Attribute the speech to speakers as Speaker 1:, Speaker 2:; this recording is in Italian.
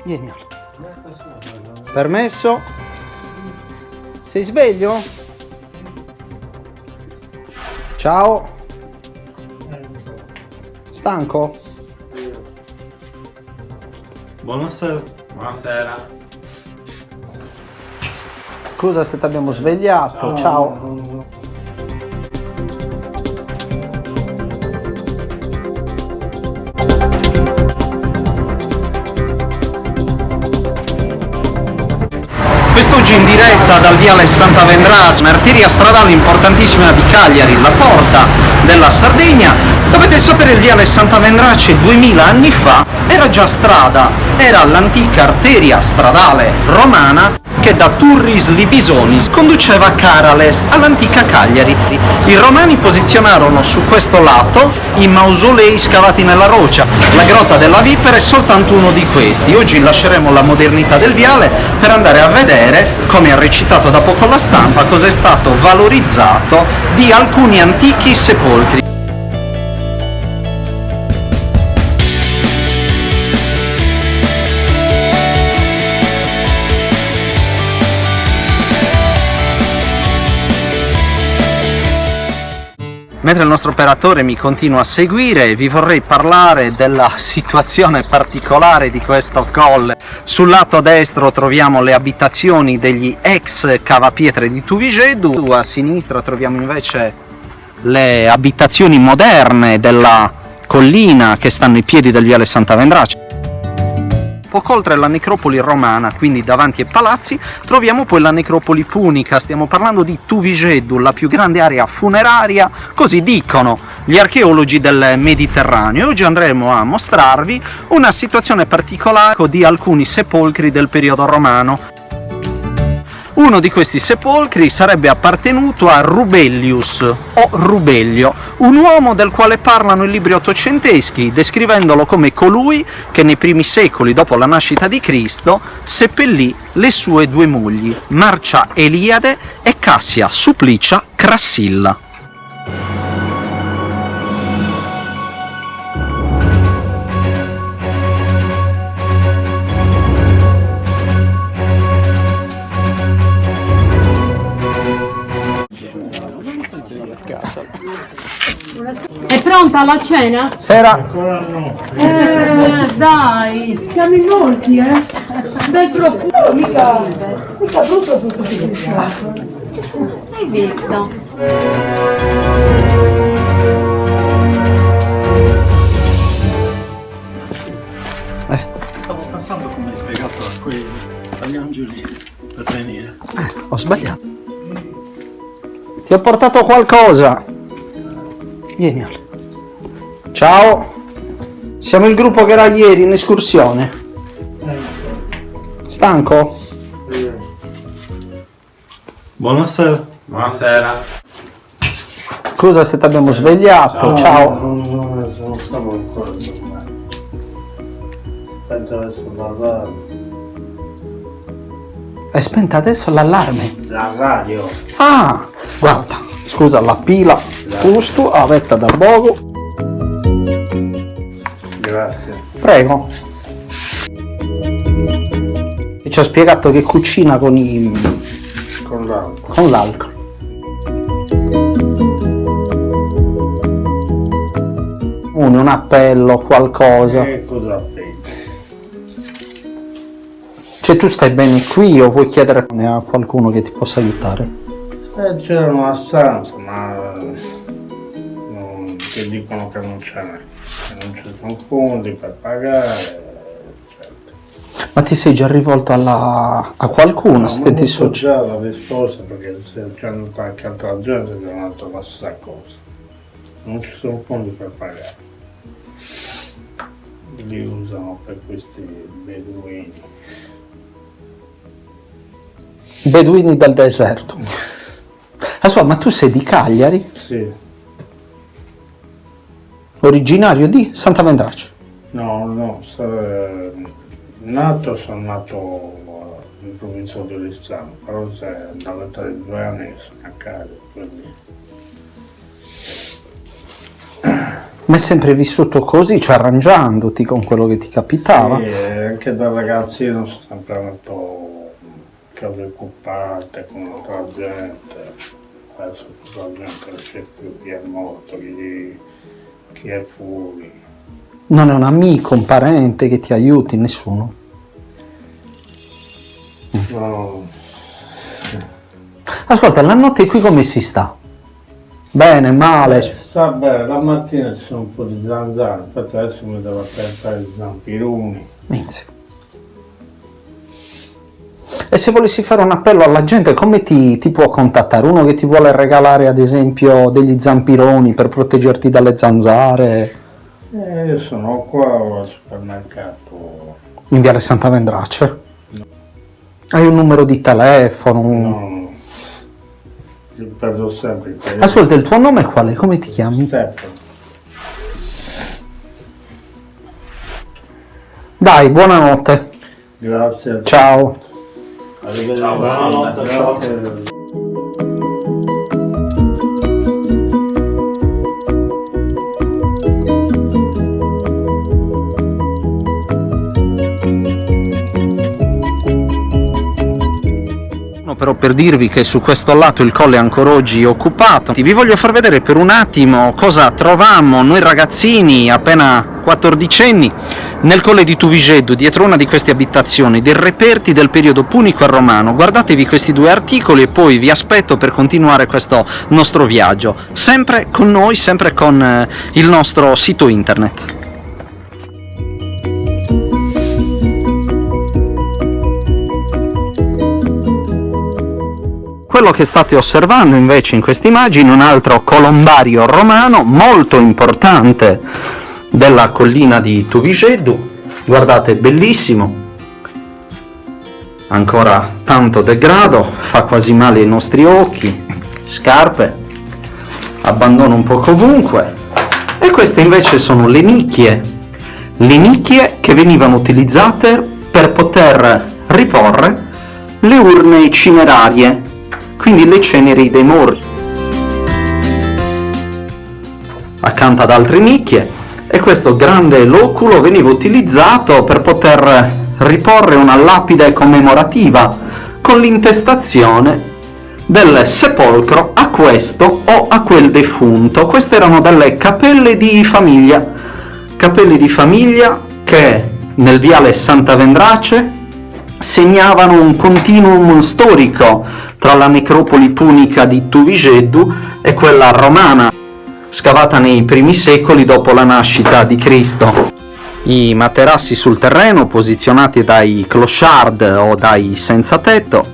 Speaker 1: Vieni Ale. Permesso? Sei sveglio? Ciao. Stanco?
Speaker 2: Buonasera.
Speaker 3: Buonasera.
Speaker 1: Scusa se ti abbiamo svegliato. Ciao. Quest'oggi in diretta dal viale Santa Vendrace, un'arteria stradale importantissima di Cagliari, la porta della Sardegna. Dovete sapere, il viale Santa Vendrace 2000 anni fa era già strada, era l'antica arteria stradale romana che da Turris Libisonis conduceva a Carales, all'antica Cagliari. I romani posizionarono su questo lato i mausolei scavati nella roccia. La grotta della Vipera è soltanto uno di questi. Oggi lasceremo la modernità del viale per andare a vedere, come ha recitato da poco la stampa, cosa è stato valorizzato di alcuni antichi sepolcri. Mentre il nostro operatore mi continua a seguire, vi vorrei parlare della situazione particolare di questo colle. Sul lato destro troviamo le abitazioni degli ex cavapietre di Tuvigedu, a sinistra troviamo invece le abitazioni moderne della collina che stanno ai piedi del viale Santa Vendrace. Poco oltre la necropoli romana, quindi davanti ai palazzi, troviamo poi la necropoli punica. Stiamo parlando di Tuvigedu, la più grande area funeraria, così dicono gli archeologi del Mediterraneo. Oggi andremo a mostrarvi una situazione particolare di alcuni sepolcri del periodo romano. Uno di questi sepolcri sarebbe appartenuto a Rubellius o Rubellio, un uomo del quale parlano i libri ottocenteschi, descrivendolo come colui che nei primi secoli dopo la nascita di Cristo seppellì le sue due mogli, Marcia Eliade e Cassia Supplicia Crassilla.
Speaker 4: È pronta la cena?
Speaker 1: Sera.
Speaker 4: Dai!
Speaker 5: Siamo in molti,
Speaker 4: Bel profumo!
Speaker 5: mica brutto tutto questo.
Speaker 4: Hai visto?
Speaker 2: Stavo pensando come hai spiegato agli angeli per venire.
Speaker 1: Ho sbagliato. Ti ho portato qualcosa. Vieni Ale. Ciao. Siamo il gruppo che era ieri in escursione. Stanco?
Speaker 2: Buonasera.
Speaker 3: Buonasera.
Speaker 1: Scusa se ti abbiamo svegliato. Ciao.
Speaker 6: Non stavo ancora dormendo. Penso adesso l'allarme.
Speaker 1: È spenta adesso l'allarme.
Speaker 6: La radio.
Speaker 1: Ah, guarda. Scusa, la pila giusto, avetta da bogo.
Speaker 6: Grazie.
Speaker 1: Prego. E ci ha spiegato che cucina con
Speaker 6: Con l'altro.
Speaker 1: con l'alcol. Un appello, qualcosa.
Speaker 6: Che cosa pensi?
Speaker 1: Cioè tu stai bene qui o vuoi chiedere a qualcuno che ti possa aiutare?
Speaker 6: C'era una stanza, ma che dicono che non c'è, che non ci sono fondi per pagare. Certo.
Speaker 1: Ma ti sei già rivolto a qualcuno?
Speaker 6: Ma
Speaker 1: Se ti
Speaker 6: non so
Speaker 1: succede?
Speaker 6: già la risposta, perché se c'è andata anche altra gente che hanno detto la stessa cosa. Non ci sono fondi per pagare. Li usano per questi beduini.
Speaker 1: Beduini del deserto. Ascolta, ma tu sei di Cagliari?
Speaker 6: Sì.
Speaker 1: Originario di Santa Vendrace?
Speaker 6: No, sono nato in provincia di Oristano, però c'è da 2 anni che sono a Cagliari, quindi
Speaker 1: Ma è sempre vissuto così, cioè arrangiandoti con quello che ti capitava?
Speaker 6: Sì, anche da ragazzino sono sempre andato cose occupate con altra gente. Adesso la gente non c'è più, chi è morto, chi è fuori.
Speaker 1: Non è un amico, un parente che ti aiuti, nessuno?
Speaker 6: No,
Speaker 1: Ascolta, la notte qui come si sta? Bene, male?
Speaker 6: sta bene, la mattina ci sono un po' di zanzare, infatti adesso mi devo pensare ai zampironi.
Speaker 1: Inizio. E se volessi fare un appello alla gente, come ti può contattare? Uno che ti vuole regalare ad esempio degli zampironi per proteggerti dalle zanzare?
Speaker 6: Io sono qua al supermercato.
Speaker 1: In Viale Santa Vendrace? Hai un numero di telefono?
Speaker 6: No, io perdo sempre il telefono.
Speaker 1: Ascolta, il tuo nome qual è? Come ti chiami?
Speaker 6: Stefano.
Speaker 1: Dai, buonanotte.
Speaker 6: Grazie.
Speaker 1: Ciao.
Speaker 6: Arrivederci.
Speaker 3: Buonanotte.
Speaker 6: Grazie.
Speaker 1: Però per dirvi che su questo lato il colle è ancora oggi occupato, vi voglio far vedere per un attimo cosa trovammo noi ragazzini appena 14enni nel colle di Tuvigeddu, dietro una di queste abitazioni, dei reperti del periodo punico e romano. Guardatevi questi due articoli e poi vi aspetto per continuare questo nostro viaggio, sempre con noi, sempre con il nostro sito internet. Quello che state osservando invece in queste immagini è un altro colombario romano molto importante della collina di Tuvigeddu. Guardate, bellissimo, ancora tanto degrado, fa quasi male ai nostri occhi, scarpe, abbandono un po' ovunque. E queste invece sono le nicchie che venivano utilizzate per poter riporre le urne cinerarie, quindi le ceneri dei morti. Accanto ad altre nicchie, e questo grande loculo veniva utilizzato per poter riporre una lapide commemorativa con l'intestazione del sepolcro a questo o a quel defunto. Queste erano delle cappelle di famiglia che nel viale Santa Vendrace segnavano un continuum storico tra la necropoli punica di Tuvigeddu e quella romana, scavata nei primi secoli dopo la nascita di Cristo. I materassi sul terreno, posizionati dai clochard o dai senza tetto,